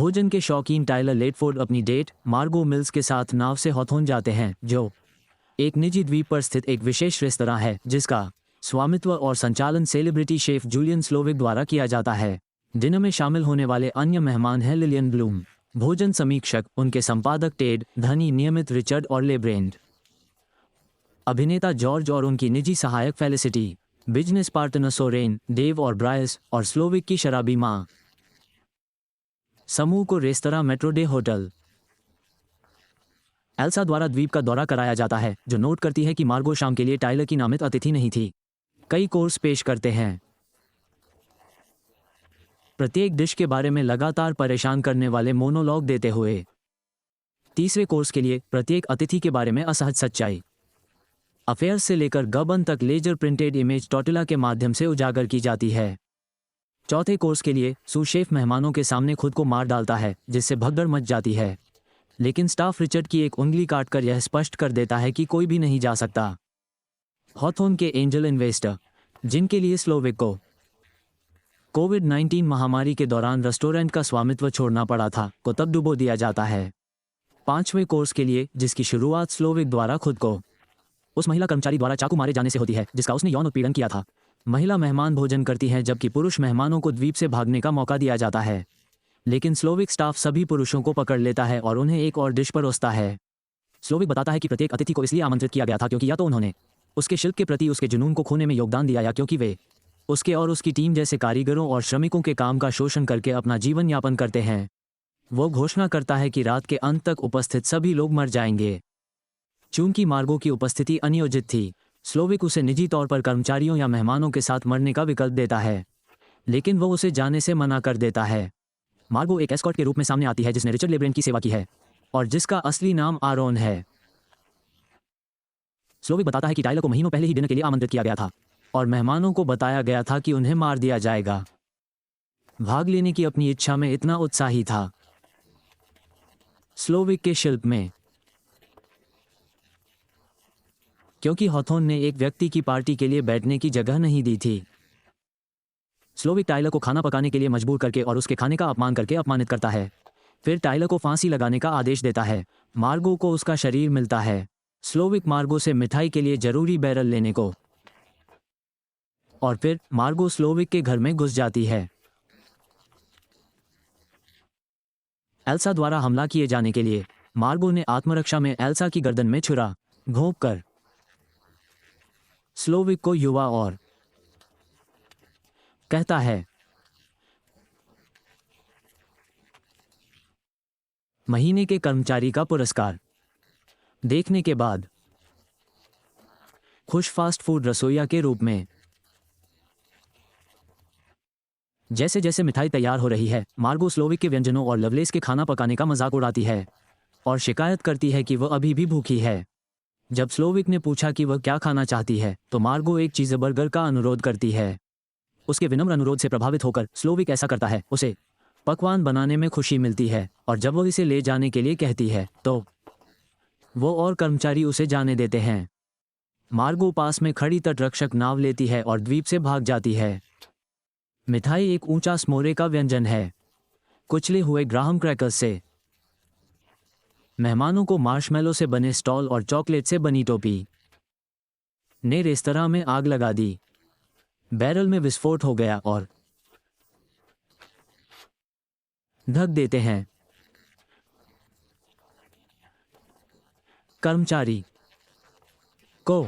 भोजन के शौकीन टाइलर लेटफोर्ड अपनी डेट मार्गो मिल्स के साथ नाव से हॉथोर्न जाते हैं, जो एक निजी द्वीप पर स्थित एक विशेष रेस्तरां है जिसका स्वामित्व और संचालन सेलिब्रिटी शेफ जूलियन स्लोविक द्वारा किया जाता है। डिनर में शामिल होने वाले अन्य मेहमान हैं लिलियन ब्लूम, भोजन समीक्षक, उनके संपादक टेड, धनी नियमित रिचर्ड और लेब्रेंड, अभिनेता जॉर्ज और उनकी निजी सहायक Felicity, business partner Soren, Dave और ब्रायस, और स्लोविक की शराबी माँ। समूह को रेस्तरां मेट्रो डे होटल एल्सा द्वारा द्वीप का दौरा कराया जाता है, जो नोट करती है कि मार्गो शाम के लिए टाइलर की नामित अतिथि नहीं थी। कई कोर्स पेश करते हैं, प्रत्येक डिश के बारे में लगातार परेशान करने वाले मोनोलॉग देते हुए। तीसरे कोर्स के लिए प्रत्येक अतिथि के बारे में असहज सच्चाई, अफेयर्स से लेकर गबन तक लेजर प्रिंटेड इमेज टॉटिला के माध्यम से उजागर की जाती है। चौथे कोर्स के लिए सूस शेफ मेहमानों के सामने खुद को मार डालता है, जिससे भगदड़ मच जाती है, लेकिन स्टाफ रिचर्ड की एक उंगली काटकर यह स्पष्ट कर देता है कि कोई भी नहीं जा सकता। हॉथोर्न के एंजल इन्वेस्टर, जिनके लिए स्लोविक को कोविड-19 महामारी के दौरान रेस्टोरेंट का स्वामित्व छोड़ना पड़ा था, को तब डुबो दिया जाता है। पांचवें कोर्स के लिए, जिसकी शुरुआत स्लोविक द्वारा खुद को उस महिला कर्मचारी द्वारा चाकू मारे जाने से होती है जिसका उसने यौन उत्पीड़न किया था, महिला मेहमान भोजन करती हैं जबकि पुरुष मेहमानों को द्वीप से भागने का मौका दिया जाता है, लेकिन स्लोविक स्टाफ सभी पुरुषों को पकड़ लेता है और उन्हें एक और डिश परोसता है। स्लोविक बताता है कि प्रत्येक अतिथि को इसलिए आमंत्रित किया गया था क्योंकि या तो उन्होंने उसके शिल्प के प्रति उसके जुनून को खोने में योगदान दिया, या क्योंकि वे उसके और उसकी टीम जैसे कारीगरों और श्रमिकों के काम का शोषण करके अपना जीवन यापन करते हैं। वो घोषणा करता है कि रात के अंत तक उपस्थित सभी लोग मर जाएंगे। चूंकि मार्गो की उपस्थिति अनियोजित थी, स्लोविक उसे निजी तौर पर कर्मचारियों या मेहमानों के साथ मरने का विकल्प देता है, लेकिन वो उसे जाने से मना कर देता है। मार्गो एक एस्कॉर्ट के रूप में सामने आती है जिसने रिचर्ड लेब्रेंड की सेवा की है और जिसका असली नाम आरोन है। स्लोविक बताता है कि टाइलर को महीनों पहले ही डिनर के लिए आमंत्रित किया गया था और मेहमानों को बताया गया था कि उन्हें मार दिया जाएगा। भाग लेने की अपनी इच्छा में इतना उत्साही था। स्लोविक के शिल्प में, क्योंकि हॉथोर्न ने एक व्यक्ति की पार्टी के लिए बैठने की जगह नहीं दी थी, स्लोविक टाइलर को खाना पकाने के लिए मजबूर करके और उसके खाने का अपमान करके अपमानित करता है। फिर टाइलर को फांसी लगाने का आदेश देता है। मार्गो को उसका शरीर मिलता है। स्लोविक मार्गो से मिठाई के लिए जरूरी बैरल लेने को, और फिर मार्गो स्लोविक के घर में घुस जाती है। एल्सा द्वारा हमला किए जाने के लिए मार्गो ने आत्मरक्षा में एल्सा की गर्दन में छुरा घोंप कर स्लोविक को युवा और कहता है, महीने के कर्मचारी का पुरस्कार देखने के बाद खुश फास्ट फूड रसोइया के रूप में। जैसे जैसे मिठाई तैयार हो रही है, मार्गो स्लोविक के व्यंजनों और लवलेस के खाना पकाने का मजाक उड़ाती है और शिकायत करती है कि वह अभी भी भूखी है। जब स्लोविक ने पूछा कि वह क्या खाना चाहती है, तो मार्गो एक चीज़बर्गर का अनुरोध करती है। उसके विनम्र अनुरोध से प्रभावित होकर स्लोविक ऐसा करता है। उसे पकवान बनाने में खुशी मिलती है और जब वो इसे ले जाने के लिए कहती है तो वो और कर्मचारी उसे जाने देते हैं। मार्गो पास में खड़ी तटरक्षक नाव लेती है और द्वीप से भाग जाती है। मिठाई एक ऊंचा स्मोरे का व्यंजन है, कुचले हुए ग्राहम क्रैकर्स से। मेहमानों को मार्शमेलो से बने स्टॉल और चॉकलेट से बनी टोपी ने रेस्तरां में आग लगा दी। बैरल में विस्फोट हो गया और ढक देते हैं। कर्मचारी को